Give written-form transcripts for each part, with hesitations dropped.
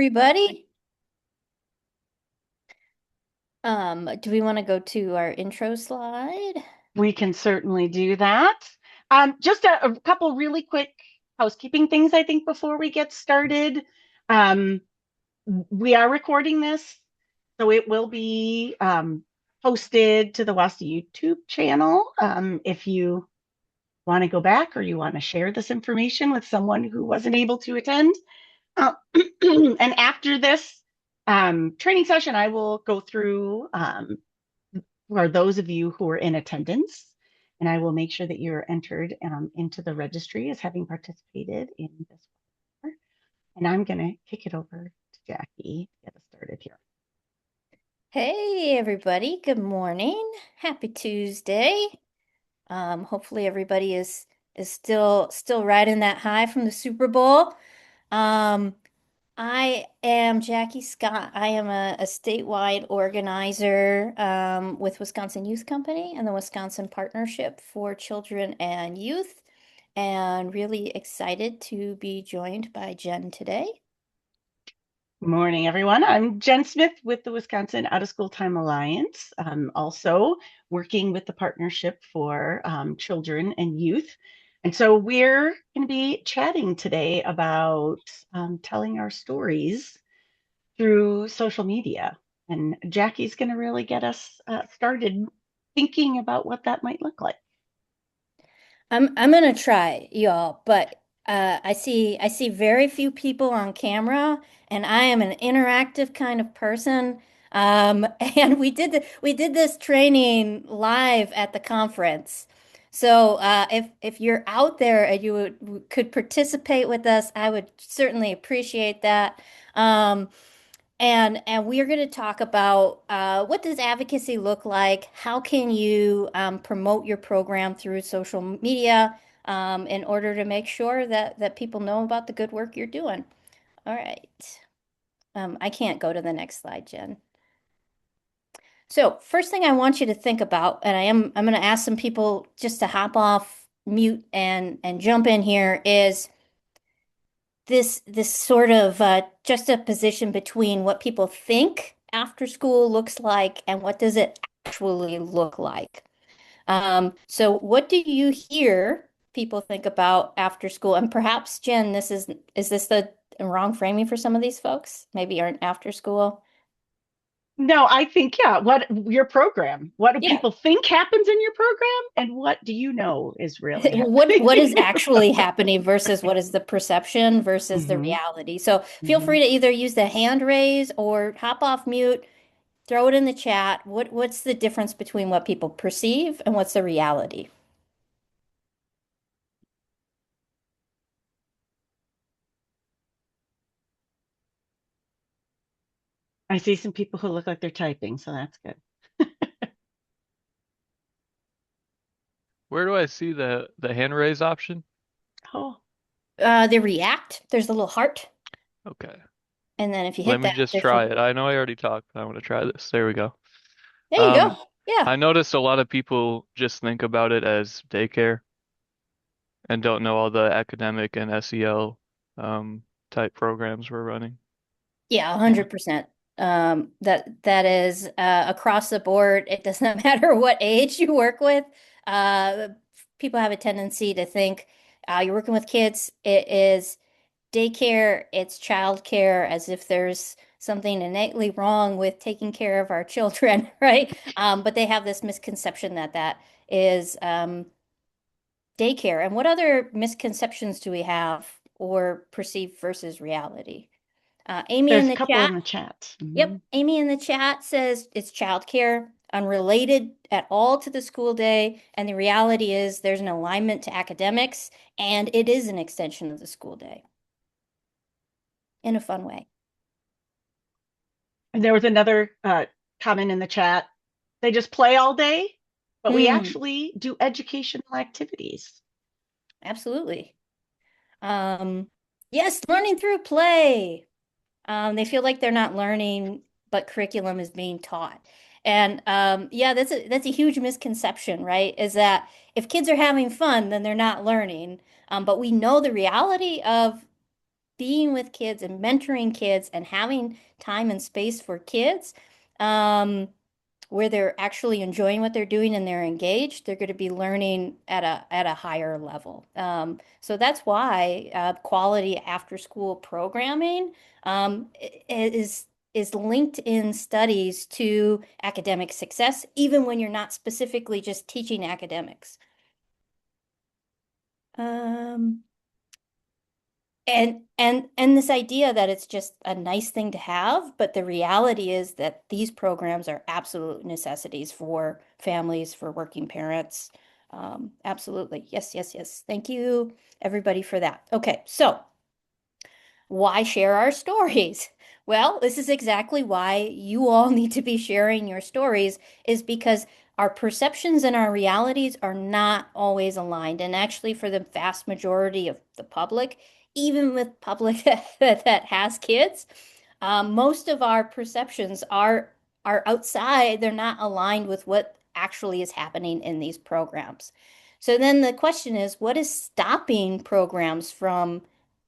everybody. Do we want to go to our intro slide? We can certainly do that. Just a couple really quick housekeeping things, I think, before we get started. Um, we are recording this, so it will be posted to the WASA YouTube channel. If you want to go back or you want to share this information with someone who wasn't able to attend. Uh, and after this training session, I will go through for those of you who are in attendance, and I will make sure that you're entered into the registry as having participated in this webinar. And I'm going to kick it over to Jackie to get us started here. Hey, everybody. Good morning. Happy Tuesday. Hopefully everybody is still riding that high from the Super Bowl. Um, I am Jackie Scott. I am a statewide organizer with Wisconsin Youth Company and the Wisconsin Partnership for Children and Youth, and really excited to be joined by Jen today. Good morning, everyone. I'm Jen Smith with the Wisconsin Out of School Time Alliance. I'm also working with the Partnership for Children and Youth. And so we're going to be chatting today about telling our stories through social media. And Jackie's going to really get us started thinking about what that might look like. I'm gonna try, y'all, but I see very few people on camera, and I am an interactive kind of person. And we did this training live at the conference. So if you're out there and could participate with us, I would certainly appreciate that. Um, and we are going to talk about what does advocacy look like? How can you promote your program through social media in order to make sure that people know about the good work you're doing? All right. I can't go to the next slide, Jen. So first thing I want you to think about, and I'm going to ask some people just to hop off mute and jump in here, is this sort of juxtaposition between what people think after school looks like and what does it actually look like. So what do you hear people think about after school? And perhaps, Jen, is this the wrong framing for some of these folks? Maybe aren't after school. No, I think, yeah, what your program, what do Yeah. people think happens in your program, and what do you know is really happening? What is actually happening versus what is the perception versus the hmm reality. So feel hmm free to either use the hand raise or hop off mute. Throw it in the chat. What's the difference between what people perceive and what's the reality? I see some people who look like they're typing, so that's good. Where do I see the hand raise option? Oh, They react. There's a little heart, Okay. and then if you Let hit me that, just there's a, try it. I know I already talked, but I want to try this. There we go. there you go. Um, Yeah. I noticed a lot of people just think about it as daycare and don't know all the academic and SEL type programs we're running. Yeah, yeah. 100%. That is across the board. It doesn't matter what age you work with. Uh, People have a tendency to think you're working with kids. It is daycare, it's childcare, as if there's something innately wrong with taking care of our children, right? But they have this misconception that that is daycare. And what other misconceptions do we have or perceive versus reality? Amy in There's a the couple chat. in the chat. Yep, Amy in the chat says it's childcare, unrelated at all to the school day. And the reality is there's an alignment to academics, and it is an extension of the school day in a fun way. And there was another comment in the chat. They just play all day, but we Hmm, actually do educational activities. absolutely. Um, yes, learning through play. They feel like they're not learning, but curriculum is being taught. And yeah, that's a huge misconception, right? Is that if kids are having fun, then they're not learning. But we know the reality of being with kids and mentoring kids and having time and space for kids, um, where they're actually enjoying what they're doing and they're engaged, they're going to be learning at a higher level. So that's why quality after school programming is linked in studies to academic success, even when you're not specifically just teaching academics. Um, and this idea that it's just a nice thing to have, but the reality is that these programs are absolute necessities for families, for working parents. Absolutely. Yes, yes, yes. Thank you, everybody, for that. Okay, so why share our stories? Well, this is exactly why you all need to be sharing your stories, is because our perceptions and our realities are not always aligned. And actually, for the vast majority of the public, even with public that has kids, most of our perceptions are outside. They're not aligned with what actually is happening in these programs. So then the question is, what is stopping programs from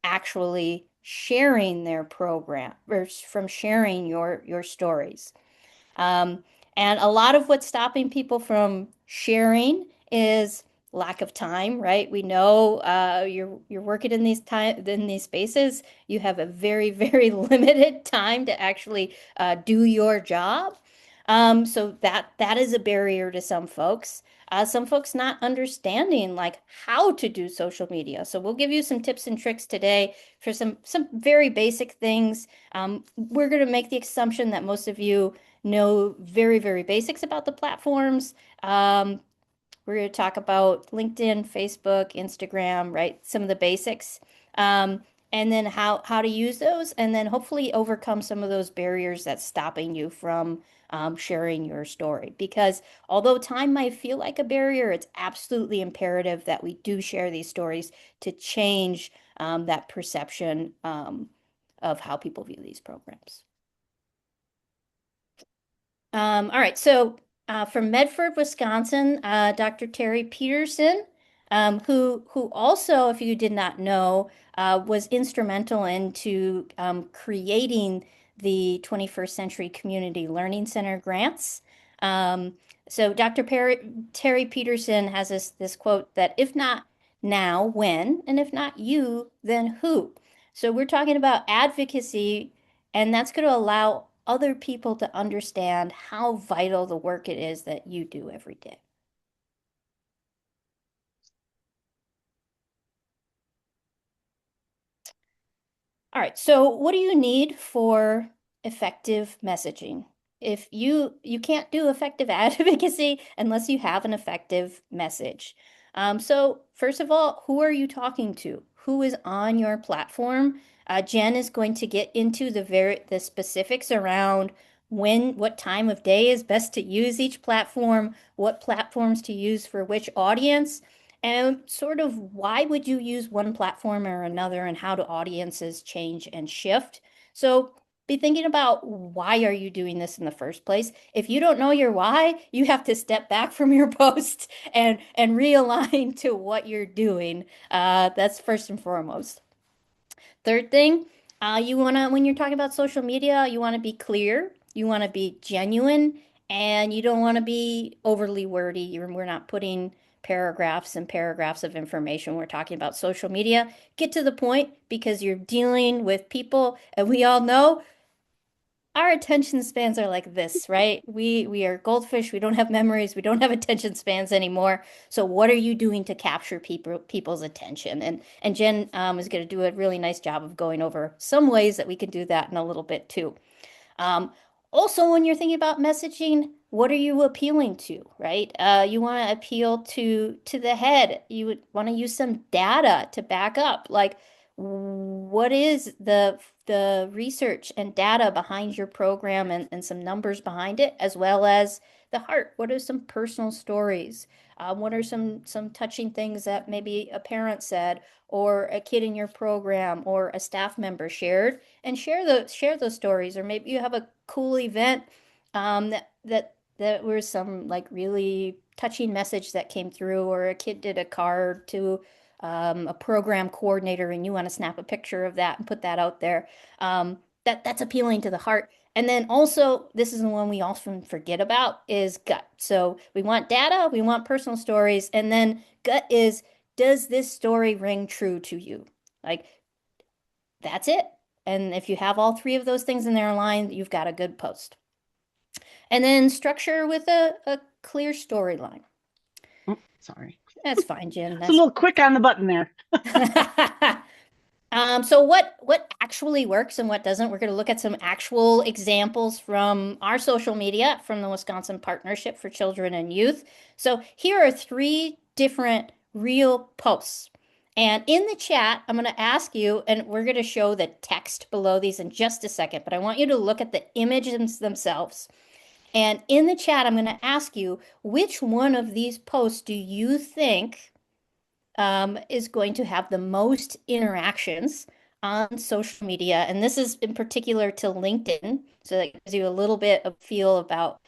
actually sharing their program or from sharing your stories? Um, and a lot of what's stopping people from sharing is lack of time, right? We know you're working in these spaces. You have a very, very limited time to actually do your job. So that is a barrier to some folks not understanding like how to do social media. So we'll give you some tips and tricks today for some very basic things. We're going to make the assumption that most of you know very, very basics about the platforms. We're going to talk about LinkedIn, Facebook, Instagram, right? Some of the basics. Um, and then how to use those, and then hopefully overcome some of those barriers that's stopping you from sharing your story. Because although time might feel like a barrier, it's absolutely imperative that we do share these stories to change that perception of how people view these programs. All right, so from Medford, Wisconsin, Dr. Terry Peterson, who also, if you did not know, was instrumental into creating the 21st Century Community Learning Center grants. Um, so Terry Peterson has this quote that if not now, when? And if not you, then who? So we're talking about advocacy, and that's going to allow other people to understand how vital the work it is that you do every day. All right, so what do you need for effective messaging? If you can't do effective advocacy unless you have an effective message. So first of all, who are you talking to? Who is on your platform? Jen is going to get into the specifics around what time of day is best to use each platform, what platforms to use for which audience. And sort of why would you use one platform or another, and how do audiences change and shift? So be thinking about, why are you doing this in the first place? If you don't know your why, you have to step back from your post and realign to what you're doing. That's first and foremost. Third thing, when you're talking about social media, you want to be clear, you want to be genuine, and you don't want to be overly wordy. We're not putting paragraphs and paragraphs of information. We're talking about social media. Get to the point, because you're dealing with people, and we all know our attention spans are like this, right? We are goldfish. We don't have memories. We don't have attention spans anymore. So what are you doing to capture people's attention? And Jen is going to do a really nice job of going over some ways that we can do that in a little bit too. Um, Also, when you're thinking about messaging, what are you appealing to, right? You want to appeal to the head. You would want to use some data to back up, like what is the research and data behind your program, and some numbers behind it, as well as the heart. What are some personal stories? What are some touching things that maybe a parent said, or a kid in your program, or a staff member shared? And share those stories. Or maybe you have a cool event that was some like really touching message that came through, or a kid did a card to a program coordinator and you want to snap a picture of that and put that out there, that's appealing to the heart. And then also, this is the one we often forget about is gut. So we want data, we want personal stories, and then gut is, does this story ring true to you? Like, that's it. And if you have all three of those things in there aligned, you've got a good post. And then structure with a clear storyline. Oh, sorry. That's fine, Jen. It's a little quick on the button there. So what actually works and what doesn't? We're going to look at some actual examples from our social media from the Wisconsin Partnership for Children and Youth. So here are three different real posts. And in the chat, I'm going to ask you, and we're going to show the text below these in just a second, but I want you to look at the images themselves. And in the chat, I'm going to ask you, which one of these posts do you think is going to have the most interactions on social media? And this is in particular to LinkedIn. So that gives you a little bit of feel about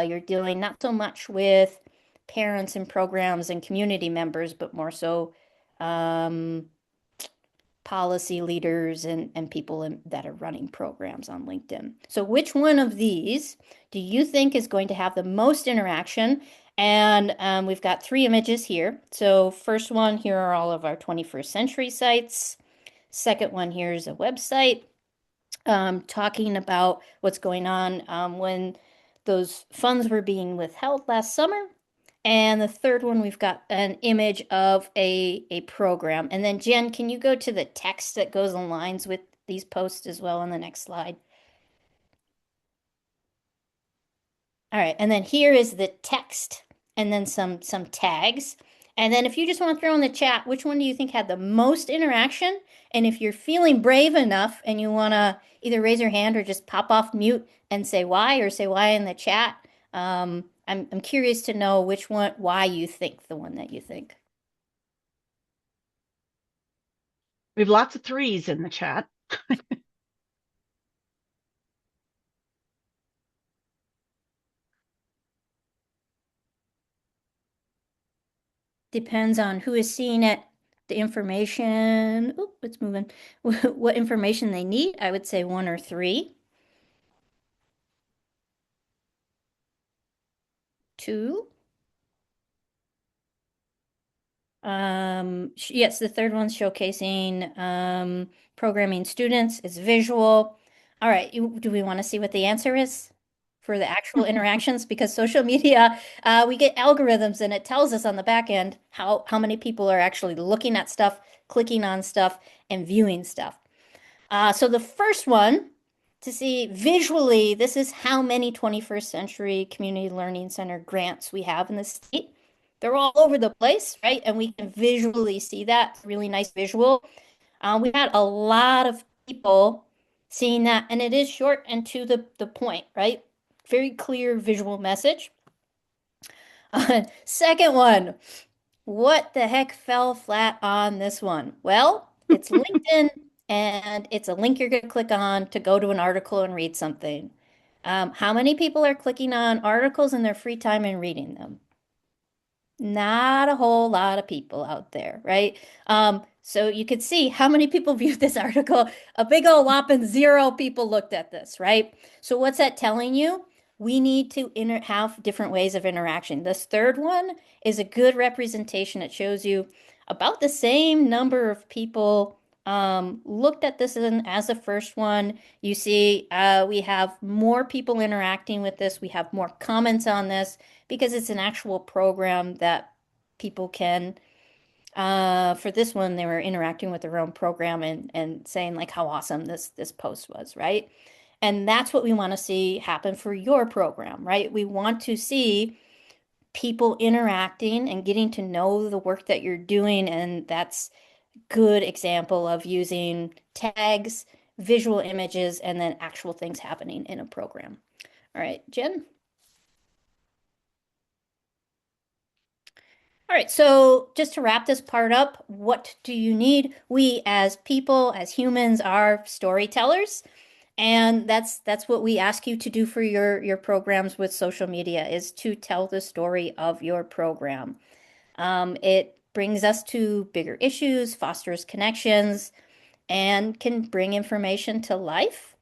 you're dealing not so much with parents and programs and community members, but more so policy leaders and people that are running programs on LinkedIn. So which one of these do you think is going to have the most interaction? And we've got three images here. So first one, here are all of our 21st century sites. Second one, here's a website talking about what's going on when those funds were being withheld last summer. And the third one, we've got an image of a program. And then Jen, can you go to the text that goes in lines with these posts as well on the next slide? All right, and then here is the text and then some tags. And then if you just want to throw in the chat, which one do you think had the most interaction? And if you're feeling brave enough and you want to either raise your hand or just pop off mute and say why or say why in the chat, I'm curious to know which one, why you think the one that you think. We have lots of threes in the chat. Depends on who is seeing it, the information. Oh, it's moving. What information they need. I would say one or three. Two. Yes, the third one's showcasing programming students. It's visual. All right, do we want to see what the answer is for the actual interactions? Because social media, we get algorithms and it tells us on the back end how many people are actually looking at stuff, clicking on stuff, and viewing stuff. So the first one to see visually, this is how many 21st Century Community Learning Center grants we have in the state. They're all over the place, right? And we can visually see that, really nice visual. We had a lot of people seeing that, and it is short and to the point, right? Very clear visual message. Second one, what the heck fell flat on this one? Well, it's LinkedIn, and it's a link you're going to click on to go to an article and read something. How many people are clicking on articles in their free time and reading them? Not a whole lot of people out there, right? So you could see how many people viewed this article. A big old whopping 0 people looked at this, right? So what's that telling you? We need to have different ways of interaction. This third one is a good representation. It shows you about the same number of people looked at this as the first one. You see, we have more people interacting with this. We have more comments on this because it's an actual program that people can, for this one, they were interacting with their own program and saying like how awesome this post was, right? And that's what we want to see happen for your program, right? We want to see people interacting and getting to know the work that you're doing, and that's good example of using tags, visual images, and then actual things happening in a program. All right, Jen? All right, so just to wrap this part up, what do you need? We as people, as humans, are storytellers. And that's what we ask you to do for your programs with social media is to tell the story of your program. It brings us to bigger issues, fosters connections, and can bring information to life.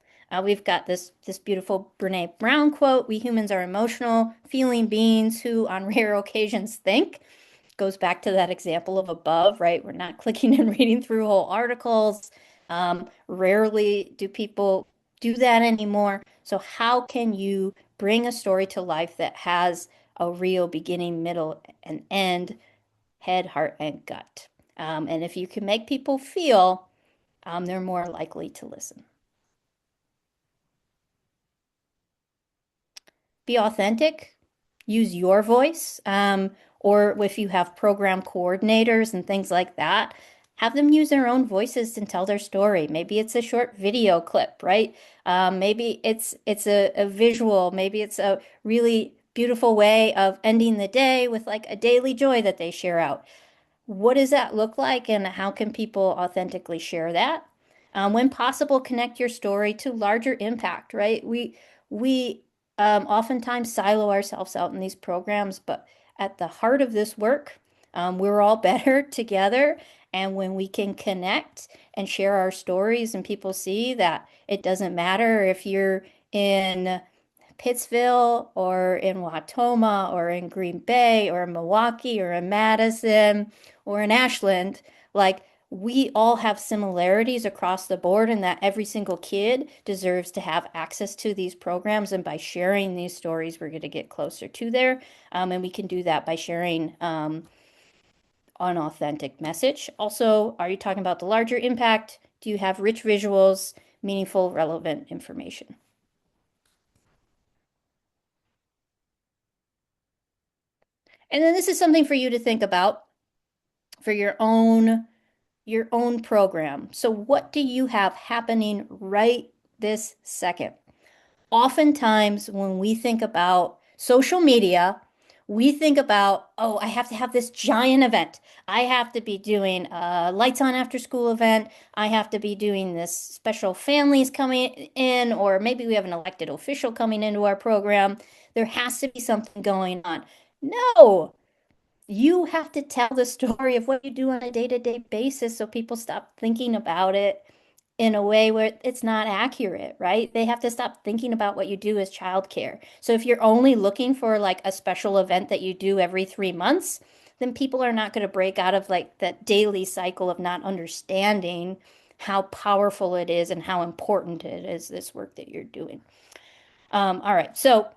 We've got this beautiful Brene Brown quote: "We humans are emotional, feeling beings who, on rare occasions, think." Goes back to that example of above, right? We're not clicking and reading through whole articles. Rarely do people do that anymore. So how can you bring a story to life that has a real beginning, middle, and end, head, heart, and gut? And if you can make people feel, they're more likely to listen. Be authentic, use your voice, or if you have program coordinators and things like that, have them use their own voices and tell their story. Maybe it's a short video clip, right? Maybe it's a visual. Maybe it's a really beautiful way of ending the day with like a daily joy that they share out. What does that look like, and how can people authentically share that? When possible, connect your story to larger impact, right? We oftentimes silo ourselves out in these programs, but at the heart of this work, we're all better together. And when we can connect and share our stories, and people see that it doesn't matter if you're in Pittsville or in Watoma or in Green Bay or in Milwaukee or in Madison or in Ashland, like we all have similarities across the board, and that every single kid deserves to have access to these programs. And by sharing these stories, we're going to get closer to there. And we can do that by sharing an authentic message. Also, are you talking about the larger impact? Do you have rich visuals, meaningful, relevant information? And then this is something for you to think about for your own program. So what do you have happening right this second? Oftentimes when we think about social media, we think about, oh, I have to have this giant event. I have to be doing a lights on after school event. I have to be doing this special families coming in, or maybe we have an elected official coming into our program. There has to be something going on. No, you have to tell the story of what you do on a day-to-day basis so people stop thinking about it in a way where it's not accurate, right? They have to stop thinking about what you do as childcare. So if you're only looking for like a special event that you do every 3 months, then people are not going to break out of like that daily cycle of not understanding how powerful it is and how important it is, this work that you're doing. All right, so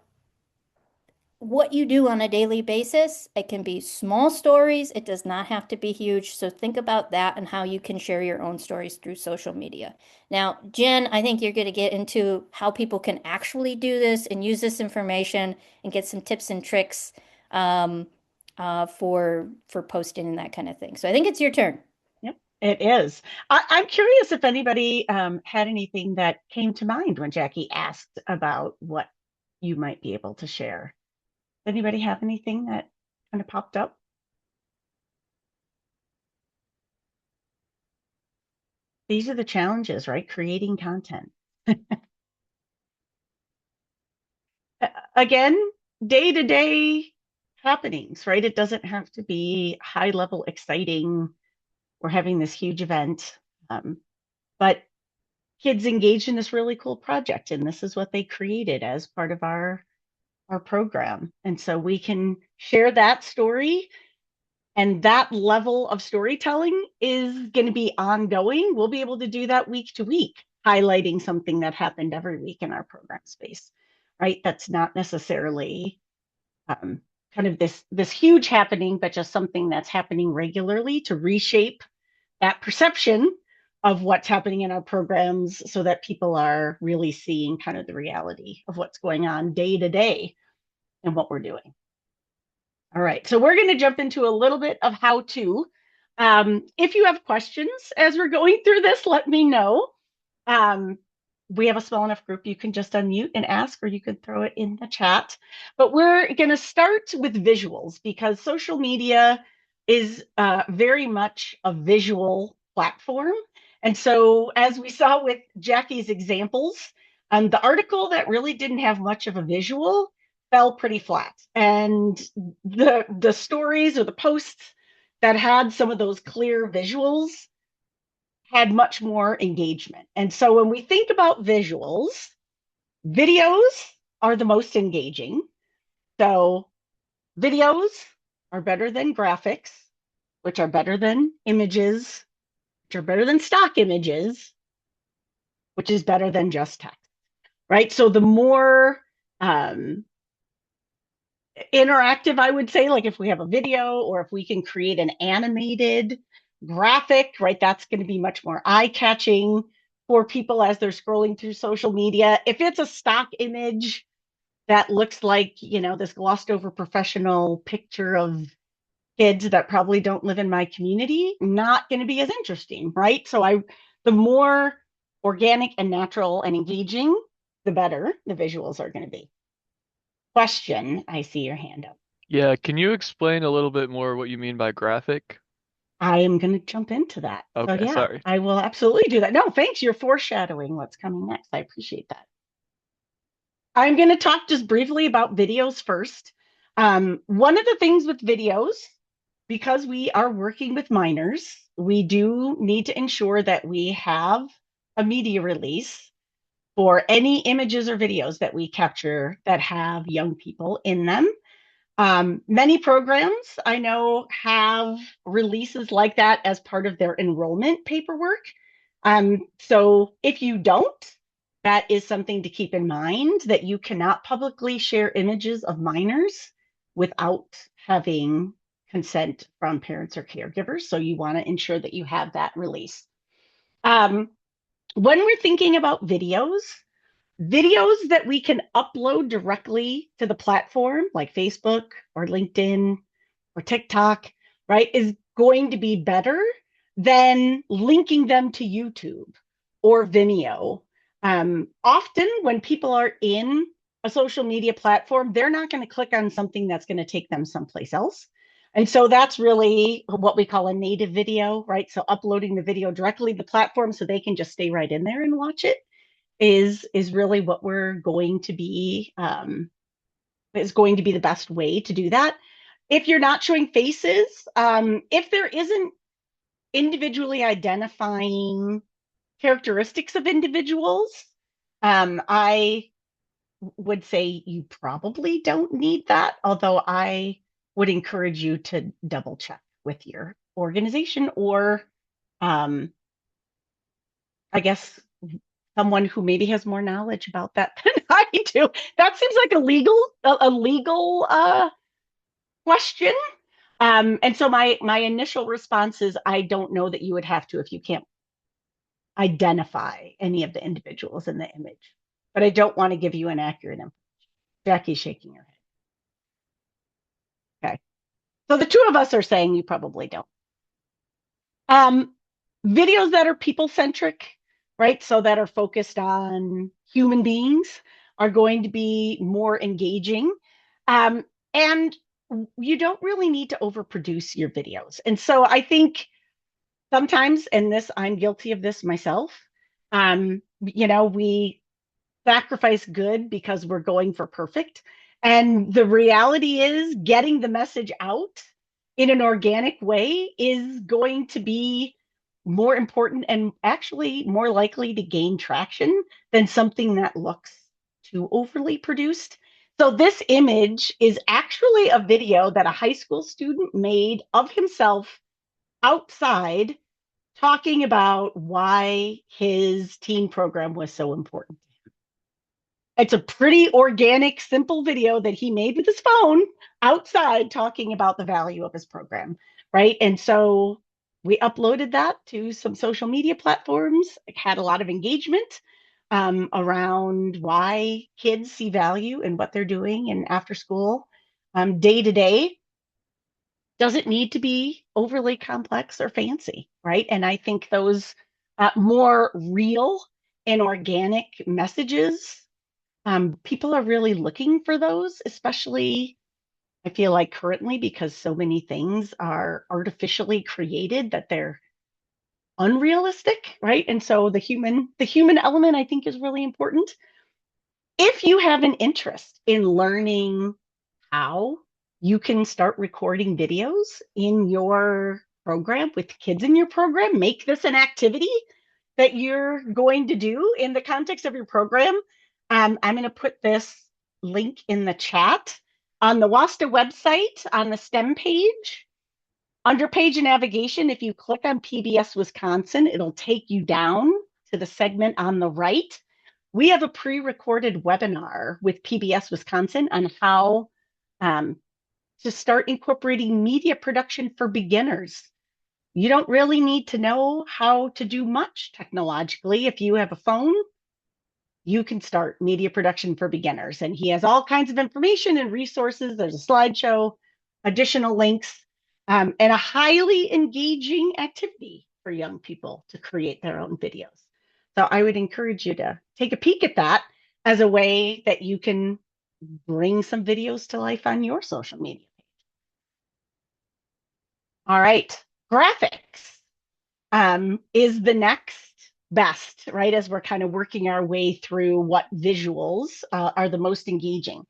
what you do on a daily basis. It can be small stories. It does not have to be huge. So think about that and how you can share your own stories through social media. Now, Jen, I think you're going to get into how people can actually do this and use this information and get some tips and tricks for posting and that kind of thing. So I think it's your turn. Yep, it is. I'm curious if anybody had anything that came to mind when Jackie asked about what you might be able to share. Anybody have anything that kind of popped up? These are the challenges, right? Creating content. Again, day-to-day happenings, right? It doesn't have to be high level exciting. We're having this huge event. But kids engaged in this really cool project, and this is what they created as part of our program. And so we can share that story, and that level of storytelling is going to be ongoing. We'll be able to do that week to week, highlighting something that happened every week in our program space, right? That's not necessarily kind of this huge happening, but just something that's happening regularly to reshape that perception of what's happening in our programs so that people are really seeing kind of the reality of what's going on day to day and what we're doing. All right, so we're going to jump into a little bit of how to. If you have questions as we're going through this, let me know. We have a small enough group, you can just unmute and ask, or you could throw it in the chat. But we're going to start with visuals because social media is very much a visual platform. And so as we saw with Jackie's examples, the article that really didn't have much of a visual fell pretty flat. And the stories or the posts that had some of those clear visuals had much more engagement. And so when we think about visuals, videos are the most engaging. So videos are better than graphics, which are better than images, which are better than stock images, which is better than just text, right? So the more interactive, I would say, like if we have a video or if we can create an animated graphic, right, that's going to be much more eye-catching for people as they're scrolling through social media. If it's a stock image that looks like, this glossed over professional picture of kids that probably don't live in my community, not going to be as interesting, right? So the more organic and natural and engaging, the better the visuals are going to be. Question, I see your hand up. Yeah, can you explain a little bit more what you mean by graphic? I am going to jump into that. So Okay, yeah, sorry. I will absolutely do that. No, thanks. You're foreshadowing what's coming next. I appreciate that. I'm going to talk just briefly about videos first. One of the things with videos, because we are working with minors, we do need to ensure that we have a media release for any images or videos that we capture that have young people in them. Many programs I know have releases like that as part of their enrollment paperwork. So if you don't, that is something to keep in mind, that you cannot publicly share images of minors without having consent from parents or caregivers. So you want to ensure that you have that release. Um, when we're thinking about videos that we can upload directly to the platform, like Facebook or LinkedIn or TikTok, right, is going to be better than linking them to YouTube or Vimeo. Often, when people are in a social media platform, they're not going to click on something that's going to take them someplace else. And so that's really what we call a native video, right? So uploading the video directly to the platform so they can just stay right in there and watch it is really what we're going to be is going to be the best way to do that. If you're not showing faces, if there isn't individually identifying characteristics of individuals, I would say you probably don't need that, although I would encourage you to double check with your organization or I guess someone who maybe has more knowledge about that than I do. That seems like a legal question. And so my initial response is I don't know that you would have to if you can't identify any of the individuals in the image. But I don't want to give you inaccurate information. Jackie's shaking her head. Okay. So the two of us are saying you probably don't. Um, Videos that are people centric, right? So that are focused on human beings are going to be more engaging. And you don't really need to overproduce your videos. And so I think sometimes, and this, I'm guilty of this myself, we sacrifice good because we're going for perfect. And the reality is, getting the message out in an organic way is going to be more important and actually more likely to gain traction than something that looks too overly produced. So, this image is actually a video that a high school student made of himself outside talking about why his teen program was so important. It's a pretty organic, simple video that he made with his phone outside talking about the value of his program, right? And so we uploaded that to some social media platforms. It had a lot of engagement around why kids see value in what they're doing and after school, day to day. Doesn't need to be overly complex or fancy, right? And I think those more real and organic messages, people are really looking for those, especially I feel like currently because so many things are artificially created that they're unrealistic, right? And so the human element I think is really important. If you have an interest in learning how you can start recording videos in your program with kids in your program. Make this an activity that you're going to do in the context of your program. I'm going to put this link in the chat on the WASTA website on the STEM page. Under page navigation, if you click on PBS Wisconsin, it'll take you down to the segment on the right. We have a pre-recorded webinar with PBS Wisconsin on how to start incorporating media production for beginners. You don't really need to know how to do much technologically. If you have a phone, you can start media production for beginners. And he has all kinds of information and resources. There's a slideshow, additional links, and a highly engaging activity for young people to create their own videos. So I would encourage you to take a peek at that as a way that you can bring some videos to life on your social media page. All right, graphics is the next best, right? As we're kind of working our way through what visuals are the most engaging.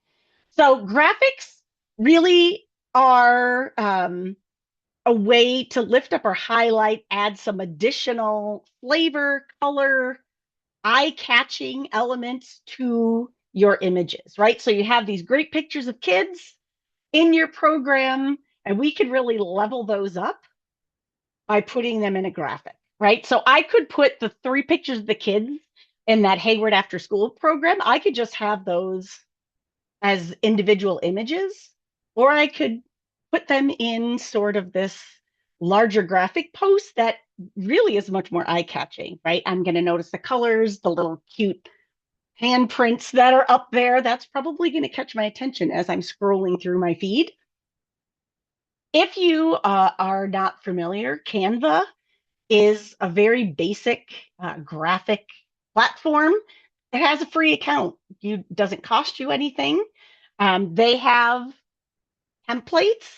So graphics really are a way to lift up or highlight, add some additional flavor, color, eye-catching elements to your images, right? So you have these great pictures of kids in your program, and we could really level those up by putting them in a graphic, right? So I could put the 3 pictures of the kids in that Hayward After School program. I could just have those as individual images, or I could put them in sort of this larger graphic post that really is much more eye-catching, right? I'm going to notice the colors, the little cute handprints that are up there. That's probably going to catch my attention as I'm scrolling through my feed. If you are not familiar, Canva is a very basic graphic platform. It has a free account. It doesn't cost you anything. They have templates.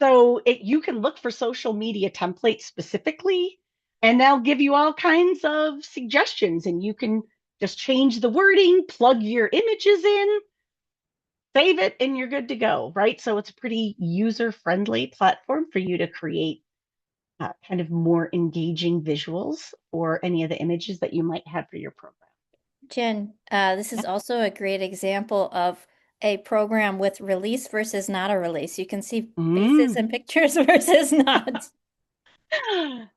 So you can look for social media templates specifically, and they'll give you all kinds of suggestions, and you can just change the wording, plug your images in, save it, and you're good to go, right? So it's a pretty user-friendly platform for you to create kind of more engaging visuals for any of the images that you might have for your program. Jen, this is also a great example of a program with release versus not a release. You can see faces and pictures versus not.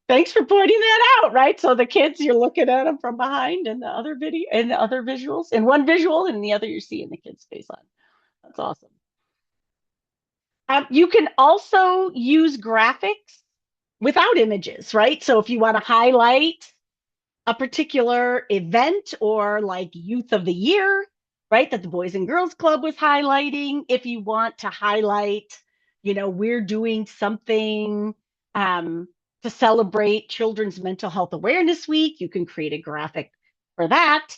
Thanks for pointing that out, right? So the kids, you're looking at them from behind, and the other video and the other visuals, in one visual and the other you're seeing the kid's face on. That's awesome. You can also use graphics without images, right? So if you want to highlight a particular event, or like Youth of the Year, right, that the Boys and Girls Club was highlighting, if you want to highlight, we're doing something to celebrate Children's Mental Health Awareness Week, you can create a graphic for that.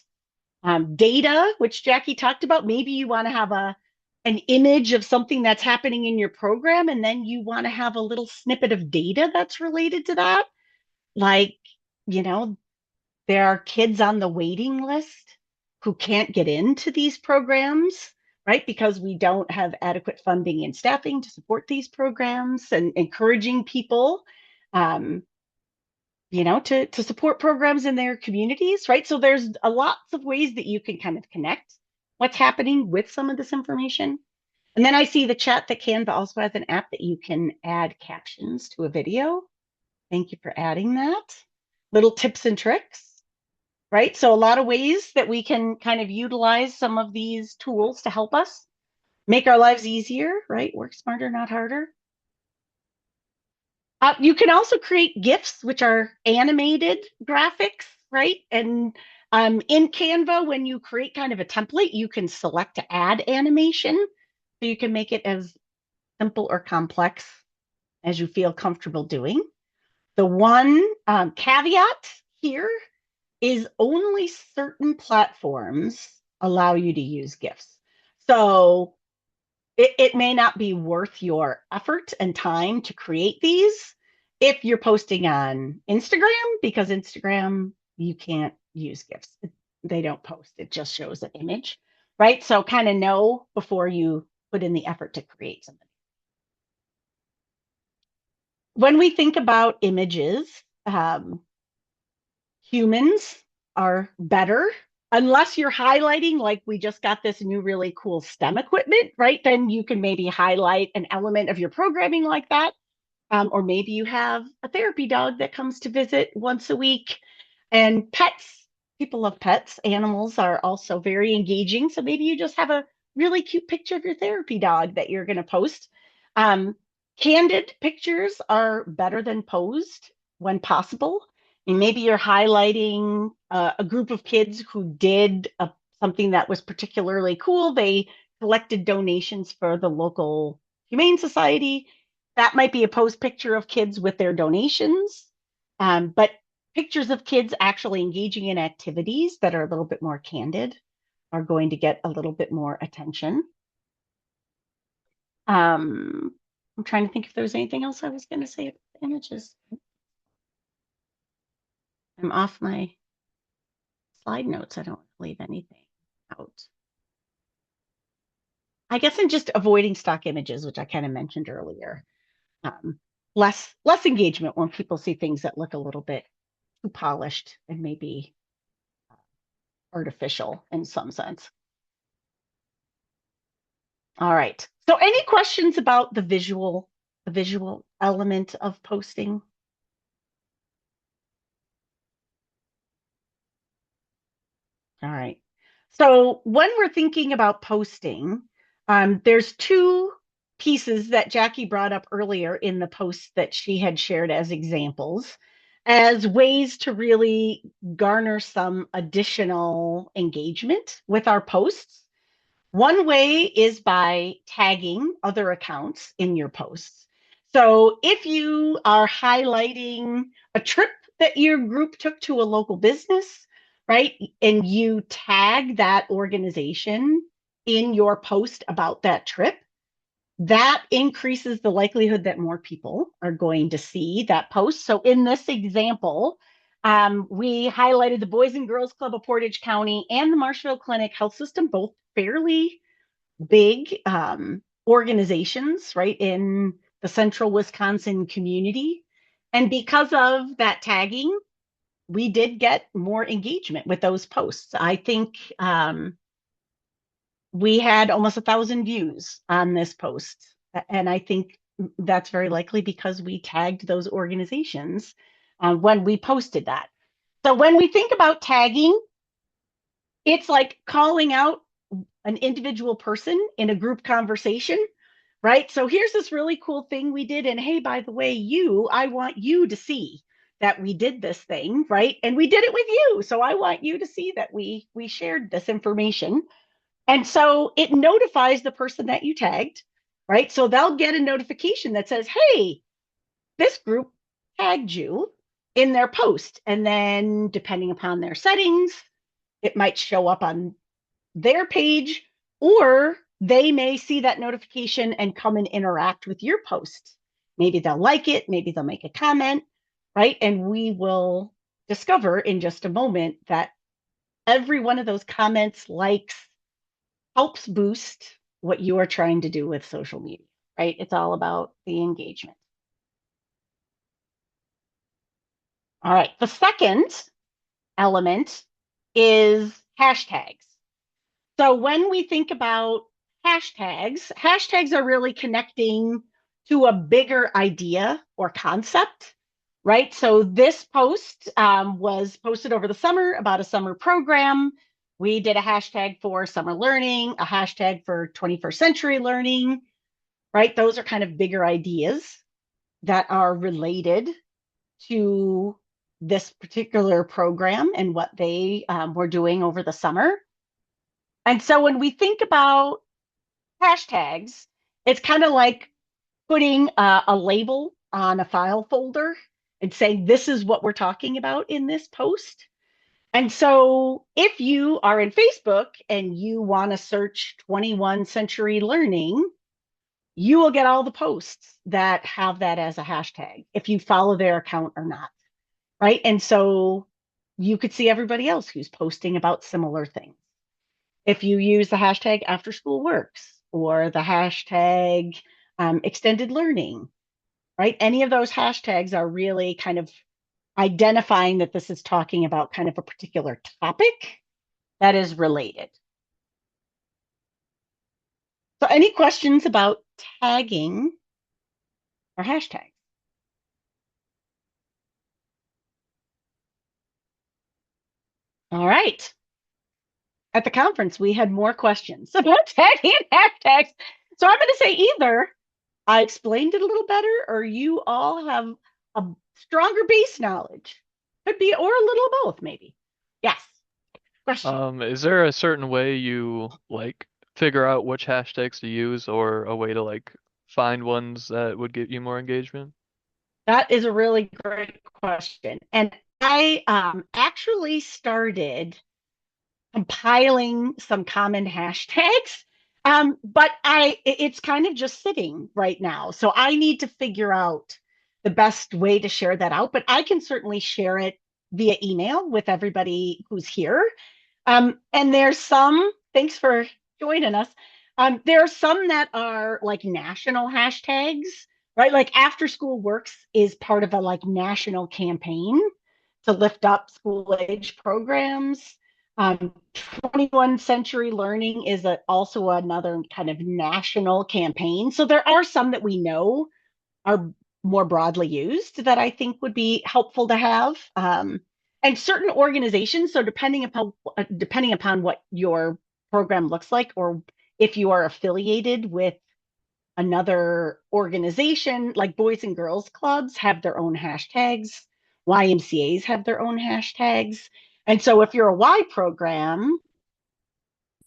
Data, which Jackie talked about, maybe you want to have an image of something that's happening in your program, and then you want to have a little snippet of data that's related to that. Like, there are kids on the waiting list who can't get into these programs, right? Because we don't have adequate funding and staffing to support these programs, and encouraging people, to support programs in their communities, right? So there's lots of ways that you can kind of connect what's happening with some of this information. And then I see the chat that Canva also has an app that you can add captions to a video. Thank you for adding that. Little tips and tricks, right? So a lot of ways that we can kind of utilize some of these tools to help us make our lives easier, right? Work smarter, not harder. You can also create GIFs, which are animated graphics, right? And in Canva, when you create kind of a template, you can select to add animation. So you can make it as simple or complex as you feel comfortable doing. The one caveat here is only certain platforms allow you to use GIFs. So it may not be worth your effort and time to create these if you're posting on Instagram, because Instagram, you can't use GIFs. They don't post. It just shows an image, right? So kind of know before you put in the effort to create something. when we think about images, humans are better unless you're highlighting, like we just got this new really cool STEM equipment, right? Then you can maybe highlight an element of your programming like that. Or maybe you have a therapy dog that comes to visit once a week. And pets, people love pets. Animals are also very engaging. So maybe you just have a really cute picture of your therapy dog that you're going to post. Um, Candid pictures are better than posed when possible. And maybe you're highlighting a group of kids who did something that was particularly cool. They collected donations for the local Humane Society. That might be a post picture of kids with their donations. But pictures of kids actually engaging in activities that are a little bit more candid are going to get a little bit more attention. I'm trying to think if there was anything else I was going to say about the images. I'm off my slide notes. I don't leave anything out. I guess I'm just avoiding stock images, which I kind of mentioned earlier. Um, less engagement when people see things that look a little bit too polished and maybe artificial in some sense. All right. So any questions about the visual element of posting? All right. So when we're thinking about posting, there's two pieces that Jackie brought up earlier in the post that she had shared as examples, as ways to really garner some additional engagement with our posts. One way is by tagging other accounts in your posts. So if you are highlighting a trip that your group took to a local business, right, and you tag that organization in your post about that trip, that increases the likelihood that more people are going to see that post. So in this example, we highlighted the Boys and Girls Club of Portage County and the Marshville Clinic Health System, both fairly big organizations, right, in the central Wisconsin community. And because of that tagging, we did get more engagement with those posts. I think we had almost 1,000 views on this post. And I think that's very likely because we tagged those organizations when we posted that. So when we think about tagging, it's like calling out an individual person in a group conversation, right? So here's this really cool thing we did. And hey, by the way, I want you to see that we did this thing, right? And we did it with you. So I want you to see that we shared this information. And so it notifies the person that you tagged, right? So they'll get a notification that says, hey, this group tagged you in their post. And then depending upon their settings, it might show up on their page, or they may see that notification and come and interact with your post. Maybe they'll like it, maybe they'll make a comment, right? And we will discover in just a moment that every one of those comments, likes, helps boost what you are trying to do with social media, right? It's all about the engagement. All right. The second element is hashtags. So when we think about hashtags are really connecting to a bigger idea or concept, right? So this post was posted over the summer about a summer program. We did a hashtag for summer learning, a hashtag for 21st century learning, right? Those are kind of bigger ideas that are related to this particular program and what they were doing over the summer. And so when we think about hashtags, it's kind of like putting a label on a file folder and saying, this is what we're talking about in this post. And so if you are in Facebook and you want to search 21 century learning, you will get all the posts that have that as a hashtag if you follow their account or not, right? And so you could see everybody else who's posting about similar things. If you use the hashtag after school works or the hashtag extended learning, right? Any of those hashtags are really kind of identifying that this is talking about kind of a particular topic that is related. So any questions about tagging or hashtags? All right. At the conference, we had more questions about tagging and hashtags. So I'm going to say either I explained it a little better or you all have a stronger base knowledge. Could be, or a little of both, maybe. Yes. Question. Is there a certain way you like figure out which hashtags to use or a way to like find ones that would get you more engagement? That is a really great question. And I actually started compiling some common hashtags. But it's kind of just sitting right now. So I need to figure out the best way to share that out, but I can certainly share it via email with everybody who's here. And there's some, thanks for joining us. There are some that are like national hashtags, right? Like After School Works is part of a like national campaign to lift up school age programs. 21st Century Learning is also another kind of national campaign. So there are some that we know are more broadly used that I think would be helpful to have. And certain organizations, so depending upon what your program looks like, or if you are affiliated with another organization, like Boys and Girls Clubs have their own hashtags, YMCA's have their own hashtags. And so if you're a Y program,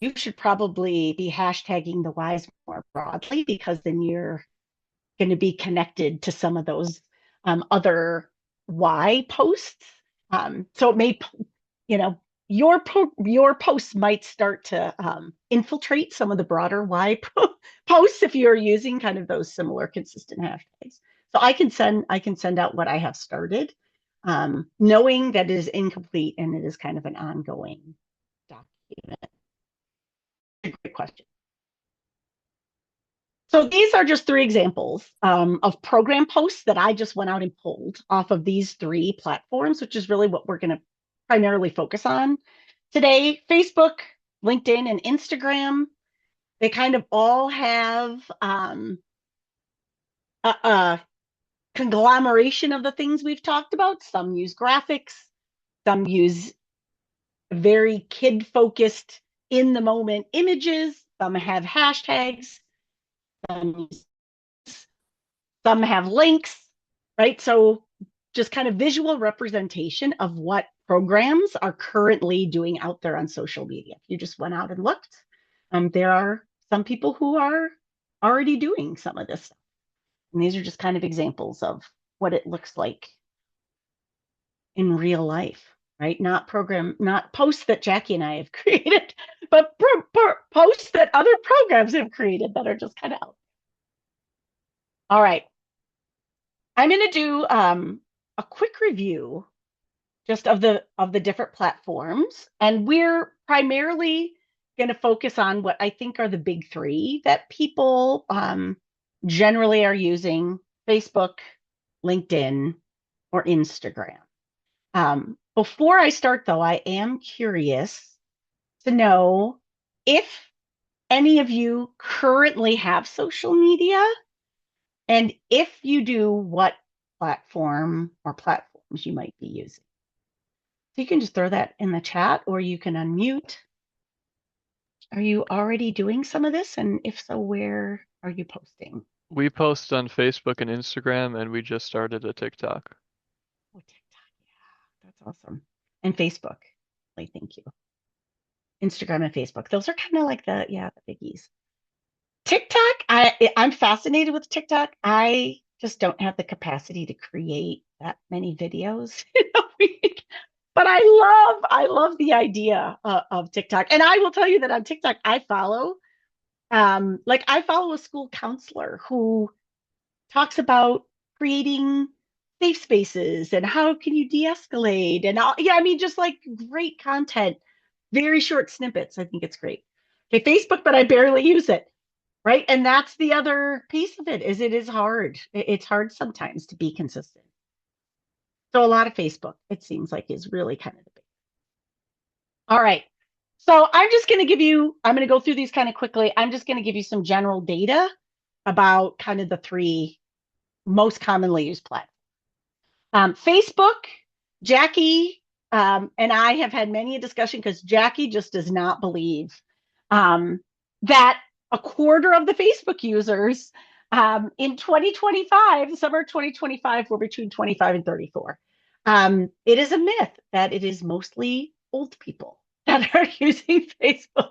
you should probably be hashtagging the Ys more broadly because then you're going to be connected to some of those other Y posts. So it may, you know, your posts might start to infiltrate some of the broader Y posts if you're using kind of those similar consistent hashtags. So I can send out what I have started, knowing that it is incomplete and it is kind of an ongoing document. Great question. So these are just three examples of program posts that I just went out and pulled off of these three platforms, which is really what we're going to primarily focus on today. Facebook, LinkedIn, and Instagram, they kind of all have a conglomeration of the things we've talked about. Some use graphics, some use very kid-focused, in-the-moment images, some have hashtags, some have links, right? So just kind of visual representation of what programs are currently doing out there on social media. If you just went out and looked, there are some people who are already doing some of this stuff. And these are just kind of examples of what it looks like in real life, right? Not posts that Jackie and I have created, but posts that other programs have created that are just kind of out. All right. I'm going to do a quick review just of the different platforms, and we're primarily going to focus on what I think are the big three that people generally are using: Facebook, LinkedIn, or Instagram. Before I start, though, I am curious to know if any of you currently have social media, and if you do, what platform or platforms you might be using. So you can just throw that in the chat or you can unmute. Are you already doing some of this? And if so, where are you posting? We post on Facebook and Instagram, and we just started a TikTok. Oh, TikTok. Yeah, that's awesome. And Facebook. Like, thank you. Instagram and Facebook. Those are kind of like the biggies. TikTok, I'm fascinated with TikTok. I just don't have the capacity to create that many videos in a week. But I love the idea of TikTok. And I will tell you that on TikTok, I follow a school counselor who talks about creating safe spaces and how can you de-escalate and all, yeah, I mean, just like great content, very short snippets. I think it's great. Okay, Facebook, but I barely use it. right? And that's the other piece of it is it is hard. It's hard sometimes to be consistent. So a lot of Facebook, it seems like, is really kind of the big. All right. So I'm going to go through these kind of quickly. I'm just going to give you some general data about kind of the three most commonly used platforms. Facebook, Jackie and I have had many a discussion because Jackie just does not believe that a quarter of the Facebook users in 2025, summer 2025, were between 25 and 34. It is a myth that it is mostly old people that are using Facebook.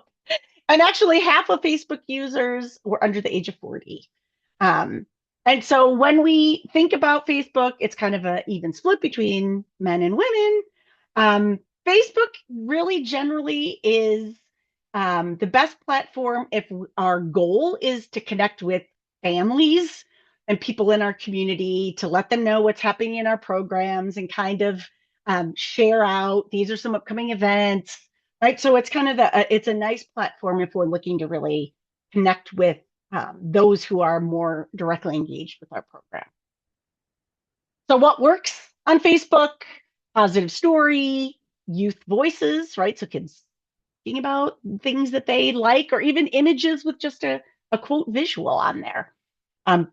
And actually, half of Facebook users were under the age of 40. Um, and so when we think about Facebook, it's kind of an even split between men and women. Facebook really generally is the best platform if our goal is to connect with families and people in our community, to let them know what's happening in our programs and kind of share out, these are some upcoming events, right? So it's kind of it's a nice platform if we're looking to really connect with those who are more directly engaged with our program. So what works on Facebook? Positive story, youth voices, right? So kids thinking about things that they like, or even images with just a quote visual on there.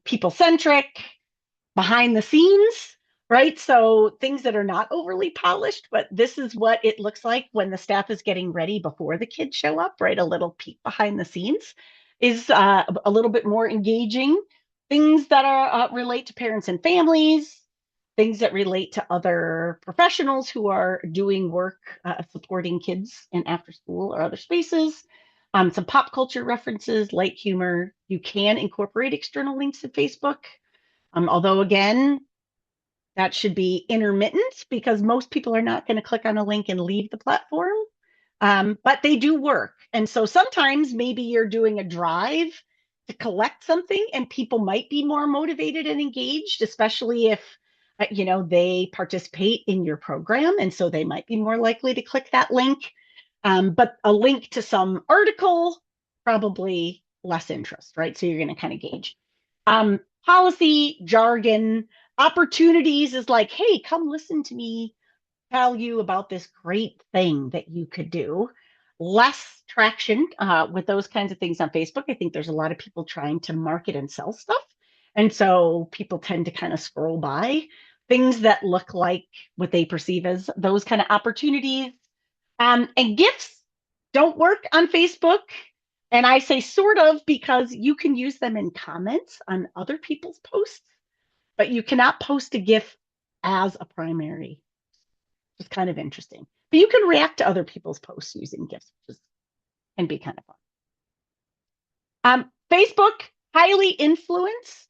People centric, behind the scenes, right? So things that are not overly polished, but this is what it looks like when the staff is getting ready before the kids show up, right? A little peek behind the scenes is a little bit more engaging. Things that are relate to parents and families, things that relate to other professionals who are doing work supporting kids in after school or other spaces. Some pop culture references, light humor. You can incorporate external links to Facebook. Although, again, that should be intermittent because most people are not going to click on a link and leave the platform. But they do work. And so sometimes maybe you're doing a drive to collect something and people might be more motivated and engaged, especially if they participate in your program. And so they might be more likely to click that link. But a link to some article, probably less interest, right? So you're going to kind of gauge. Policy, jargon, opportunities is like, hey, come listen to me tell you about this great thing that you could do. Less traction with those kinds of things on Facebook. I think there's a lot of people trying to market and sell stuff. And so people tend to kind of scroll by things that look like what they perceive as those kind of opportunities. And gifts don't work on Facebook. And I say sort of because you can use them in comments on other people's posts, but you cannot post a GIF as a primary. It's kind of interesting. But you can react to other people's posts using GIFs, which can be kind of fun. Facebook, highly influenced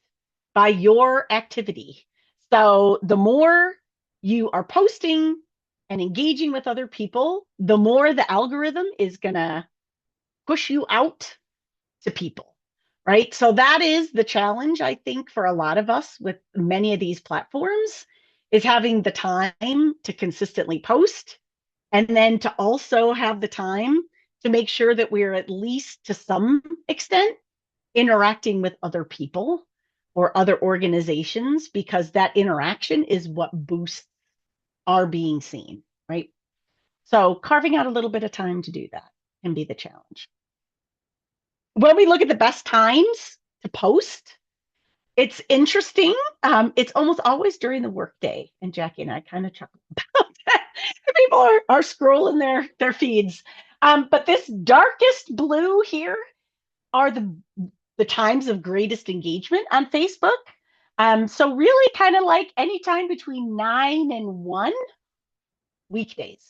by your activity. So the more you are posting and engaging with other people, the more the algorithm is going to push you out to people, right? So that is the challenge, I think, for a lot of us with many of these platforms is having the time to consistently post and then to also have the time to make sure that we're at least to some extent interacting with other people or other organizations because that interaction is what boosts our being seen, right? So carving out a little bit of time to do that can be the challenge. When we look at the best times to post, it's interesting. It's almost always during the workday, and Jackie and I kind of chuckle about that. People are scrolling their feeds. But this darkest blue here are the times of greatest engagement on Facebook. So really kind of like anytime between 9 and 1 weekdays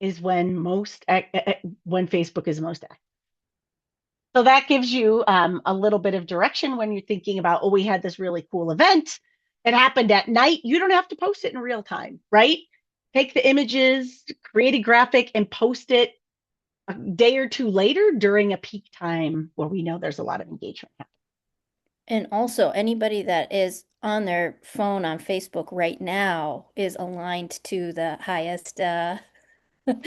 is when when Facebook is most active. So that gives you a little bit of direction when you're thinking about, oh, we had this really cool event. It happened at night. You don't have to post it in real time, right? Take the images, create a graphic, and post it a day or two later during a peak time where we know there's a lot of engagement happening. And also, anybody that is on their phone on Facebook right now is aligned to the highest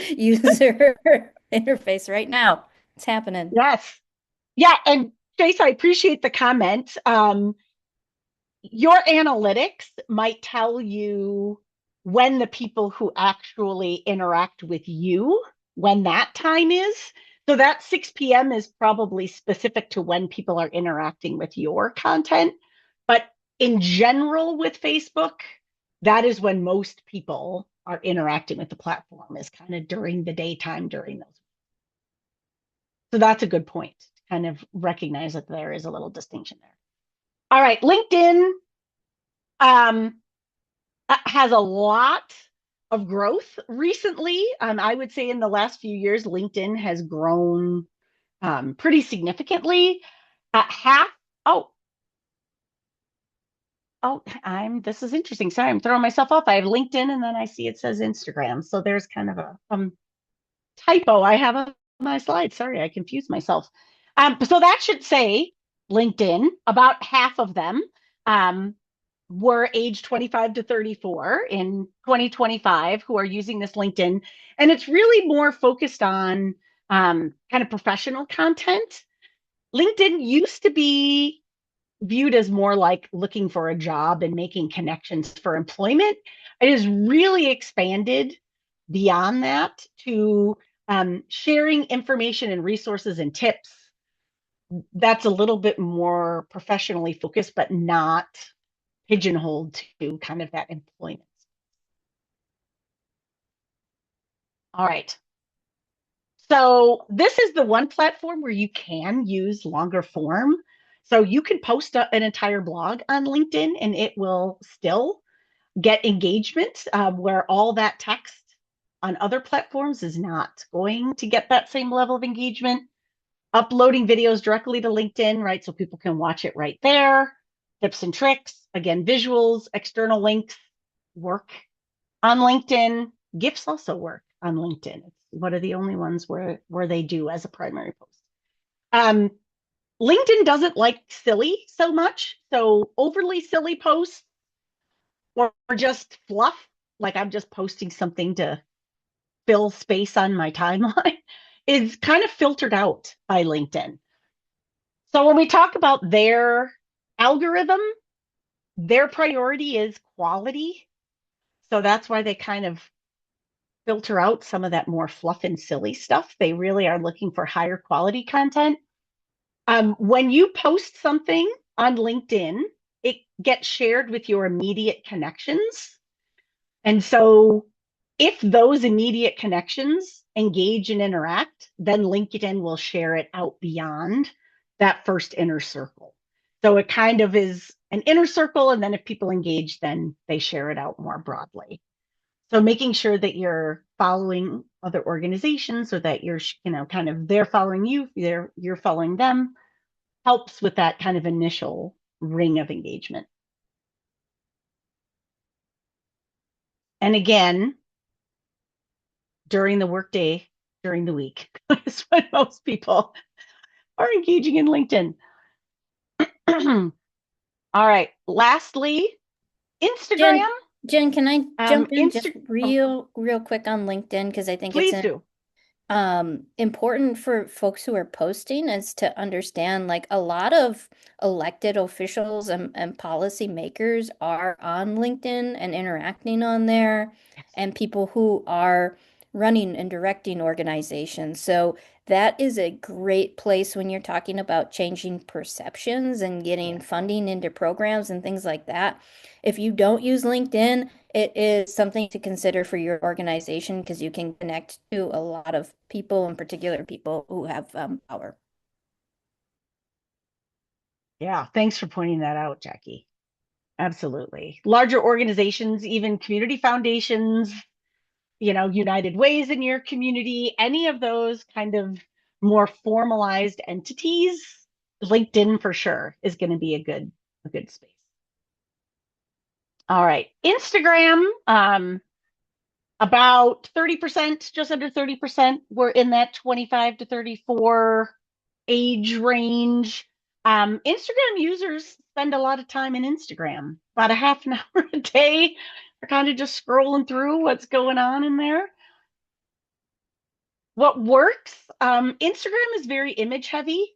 user interface right now. It's happening. Yes. Yeah. And Chase, I appreciate the comment. Your analytics might tell you when the people who actually interact with you, when that time is. So that 6 p.m. is probably specific to when people are interacting with your content. But in general, with Facebook, that is when most people are interacting with the platform, is kind of during the daytime during those. So that's a good point to kind of recognize that there is a little distinction there. All right, LinkedIn um, has a lot of growth recently. I would say in the last few years, LinkedIn has grown pretty significantly. Half, oh, this is interesting. Sorry, I'm throwing myself off. I have LinkedIn and then I see it says Instagram. So there's kind of a typo I have on my slide. Sorry, I confused myself. So that should say LinkedIn, about half of them were age 25 to 34 in 2025 who are using this LinkedIn. And it's really more focused on kind of professional content. LinkedIn used to be viewed as more like looking for a job and making connections for employment. It has really expanded beyond that to sharing information and resources and tips. That's a little bit more professionally focused, but not pigeonholed to kind of that employment. All right. So this is the one platform where you can use longer form. So you can post an entire blog on LinkedIn and it will still get engagement, where all that text on other platforms is not going to get that same level of engagement. Uploading videos directly to LinkedIn, right? So people can watch it right there. Tips and tricks, again, visuals, external links work on LinkedIn. GIFs also work on LinkedIn. It's one of the only ones where they do as a primary post. LinkedIn doesn't like silly so much. So overly silly posts or just fluff, like I'm just posting something to fill space on my timeline, is kind of filtered out by LinkedIn. So when we talk about their algorithm, their priority is quality. So that's why they kind of filter out some of that more fluff and silly stuff. They really are looking for higher quality content. When you post something on LinkedIn, it gets shared with your immediate connections. And so if those immediate connections engage and interact, then LinkedIn will share it out beyond that first inner circle. So it kind of is an inner circle. And then if people engage, then they share it out more broadly. So making sure that you're following other organizations so that you're, kind of they're following you, you're following them, helps with that kind of initial ring of engagement. And again, during the workday, during the week, is when most people are engaging in LinkedIn. All right. Lastly, Instagram. Jen, can I jump in just real quick on LinkedIn? Because I think please do. Important for folks who are posting is to understand, like, a lot of elected officials and policy makers are on LinkedIn and interacting on there, and people who are running and directing organizations. So that is a great place when you're talking about changing perceptions and getting funding into programs and things like that. If you don't use LinkedIn, it is something to consider for your organization because you can connect to a lot of people, in particular people who have power. Yeah, thanks for pointing that out, Jackie. Absolutely. Larger organizations, even community foundations, United Ways in your community, any of those kind of more formalized entities, LinkedIn for sure is going to be a good space. All right. Instagram, about 30%, just under 30% were in that 25 to 34 age range. Instagram users spend a lot of time in Instagram, about a half an hour a day. They're kind of just scrolling through what's going on in there. What works? Instagram is very image heavy.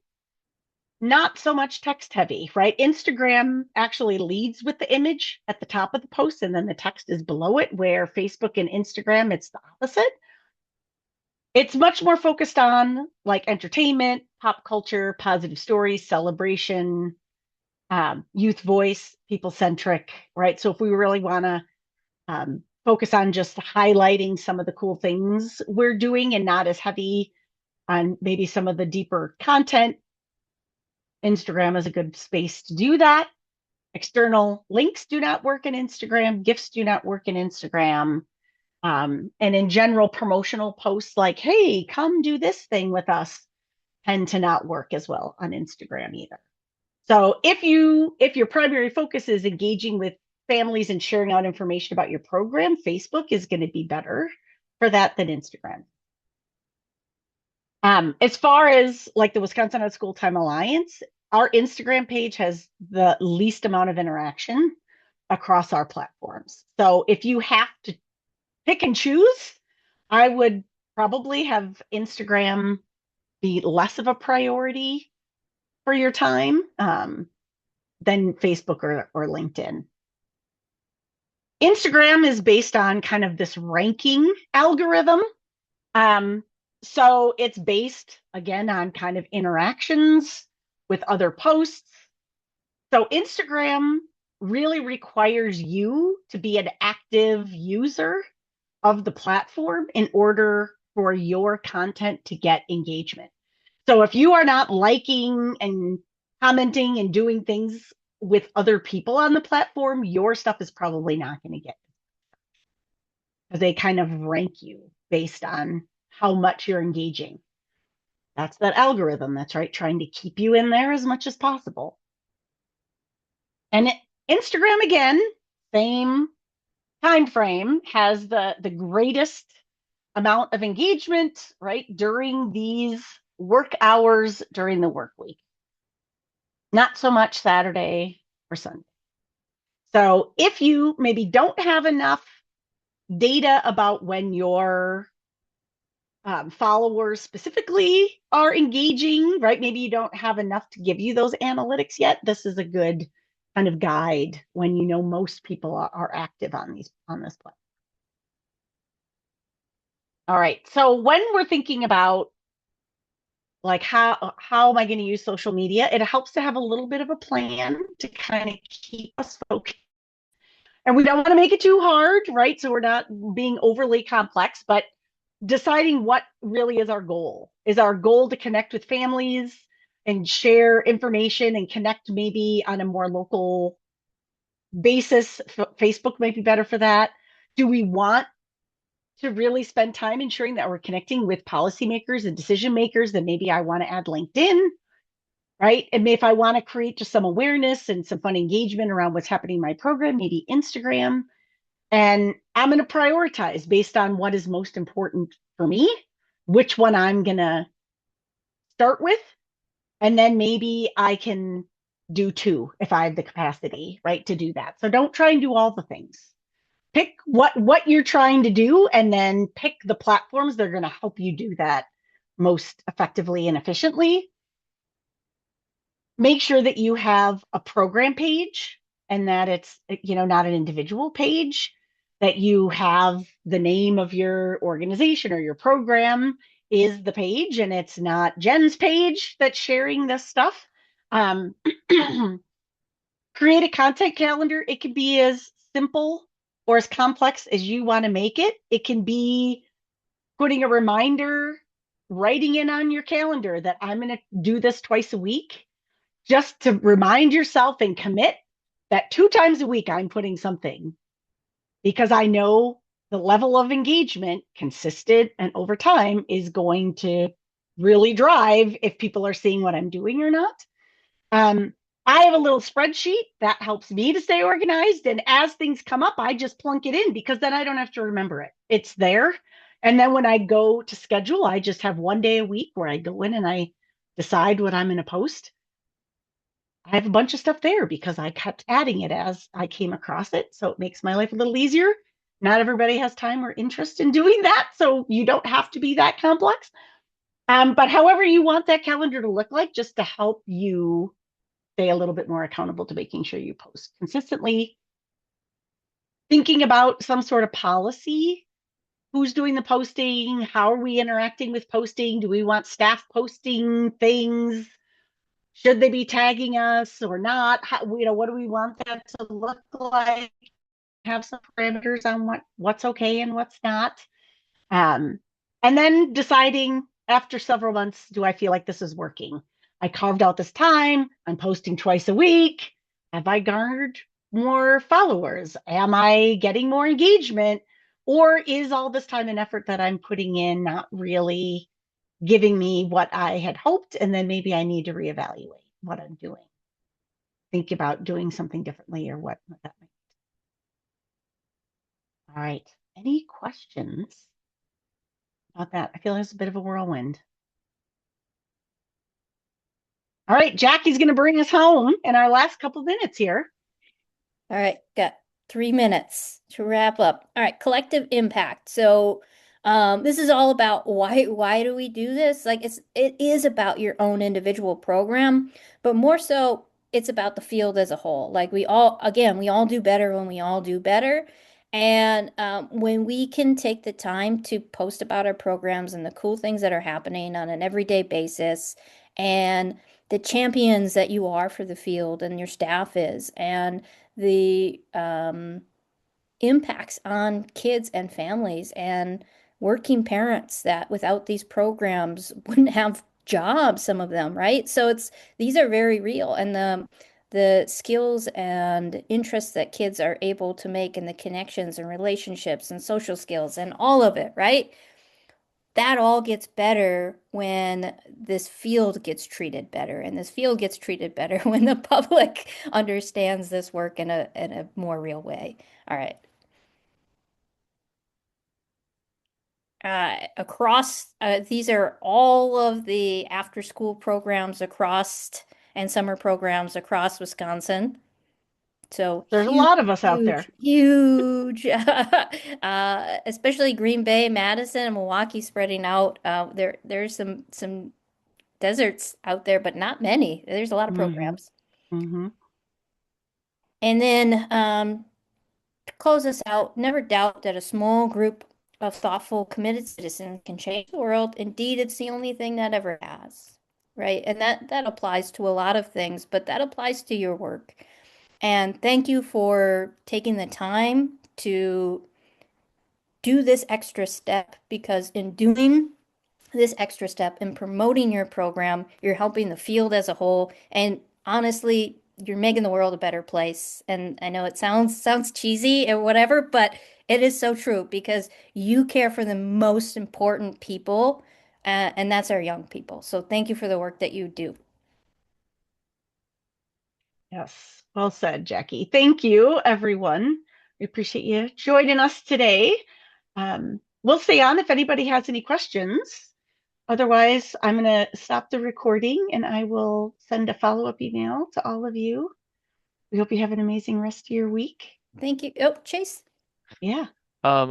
not so much text heavy, right? Instagram actually leads with the image at the top of the post, and then the text is below it, where Facebook and Instagram, it's the opposite. It's much more focused on like entertainment, pop culture, positive stories, celebration, youth voice, people centric, right? So if we really want to focus on just highlighting some of the cool things we're doing and not as heavy on maybe some of the deeper content, Instagram is a good space to do that. External links do not work in Instagram, gifts do not work in Instagram. And in general, promotional posts like, hey, come do this thing with us tend to not work as well on Instagram either. So if your primary focus is engaging with families and sharing out information about your program, Facebook is going to be better for that than Instagram. As far as like the Wisconsin on School Time Alliance, our Instagram page has the least amount of interaction across our platforms. So if you have to pick and choose, I would probably have Instagram be less of a priority for your time than Facebook or LinkedIn. Instagram is based on kind of this ranking algorithm. So it's based again on kind of interactions with other posts. So Instagram really requires you to be an active user of the platform in order for your content to get engagement. So if you are not liking and commenting and doing things with other people on the platform, your stuff is probably not going to get, because they kind of rank you based on how much you're engaging. That's that algorithm, that's right, trying to keep you in there as much as possible. And Instagram, again, same time frame, has the greatest amount of engagement, right, during these work hours during the work week. Not so much Saturday or Sunday. So if you maybe don't have enough data about when your followers specifically are engaging, right? Maybe you don't have enough to give you those analytics yet. This is a good kind of guide when you know most people are active on this platform. All right. So when we're thinking about like how am I going to use social media, it helps to have a little bit of a plan to kind of keep us focused. And we don't want to make it too hard, right? So we're not being overly complex, but deciding what really is our goal. Is our goal to connect with families and share information and connect maybe on a more local basis? Facebook might be better for that. Do we want to really spend time ensuring that we're connecting with policymakers and decision makers? Then maybe I want to add LinkedIn, right? And if I want to create just some awareness and some fun engagement around what's happening in my program, maybe Instagram. And I'm going to prioritize based on what is most important for me, which one I'm going to start with. And then maybe I can do two if I have the capacity, right, to do that. So don't try and do all the things. Pick what you're trying to do, and then pick the platforms that are going to help you do that most effectively and efficiently. Make sure that you have a program page and that it's, not an individual page, that you have the name of your organization or your program is the page, and it's not Jen's page that's sharing this stuff. Create a content calendar. It can be as simple or as complex as you want to make it. It can be putting a reminder, writing in on your calendar that I'm going to do this twice a week, just to remind yourself and commit that 2 times a week I'm putting something, because I know the level of engagement, consistent and over time, is going to really drive if people are seeing what I'm doing or not. I have a little spreadsheet that helps me to stay organized. And as things come up, I just plunk it in, because then I don't have to remember it. It's there. And then when I go to schedule, I just have 1 day a week where I go in and I decide what I'm going to post. I have a bunch of stuff there because I kept adding it as I came across it. So it makes my life a little easier. Not everybody has time or interest in doing that, so you don't have to be that complex. But however you want that calendar to look like, just to help you stay a little bit more accountable to making sure you post consistently, thinking about some sort of policy. Who's doing the posting? How are we interacting with posting? Do we want staff posting things? Should they be tagging us or not? How, what do we want that to look like? Have some parameters on what's okay and what's not. Um, and then deciding after several months, do I feel like this is working? I carved out this time. I'm posting twice a week. Have I garnered more followers? Am I getting more engagement? Or is all this time and effort that I'm putting in not really giving me what I had hoped? And then maybe I need to reevaluate what I'm doing. Think about doing something differently or what that might be. All right. Any questions about that? I feel like it's a bit of a whirlwind. All right, Jackie's going to bring us home in our last couple minutes here. All right, got 3 minutes to wrap up. All right, collective impact. So, this is all about why do we do this? Like it is about your own individual program, but more so it's about the field as a whole. Like we all do better when we all do better. And when we can take the time to post about our programs and the cool things that are happening on an everyday basis, and the champions that you are for the field and your staff is, and the impacts on kids and families and working parents that without these programs wouldn't have jobs, some of them, right? So these are very real, and the skills and interests that kids are able to make, and the connections and relationships and social skills and all of it, right? That all gets better when this field gets treated better, and this field gets treated better when the public understands this work in a more real way. All right. Across these are all of the after school programs across and summer programs across Wisconsin. So There's a huge, lot of us out there. huge, huge, especially Green Bay, Madison, and Milwaukee spreading out. There's some deserts out there, but not many. There's a lot of Mm-hmm. programs. Mm-hmm. And then to close us out, never doubt that a small group of thoughtful, committed citizens can change the world. Indeed, it's the only thing that ever has, right? And that applies to a lot of things, but that applies to your work. And thank you for taking the time to do this extra step, because in doing this extra step in promoting your program, you're helping the field as a whole. And honestly, you're making the world a better place. And I know it sounds cheesy or whatever, but it is so true, because you care for the most important people, and that's our young people. So thank you for the work that you do. Yes. Well said, Jackie. Thank you, everyone. We appreciate you joining us today. We'll stay on if anybody has any questions. Otherwise, I'm going to stop the recording and I will send a follow-up email to all of you. We hope you have an amazing rest of your week. Thank you. Oh, Chase. Yeah. Um,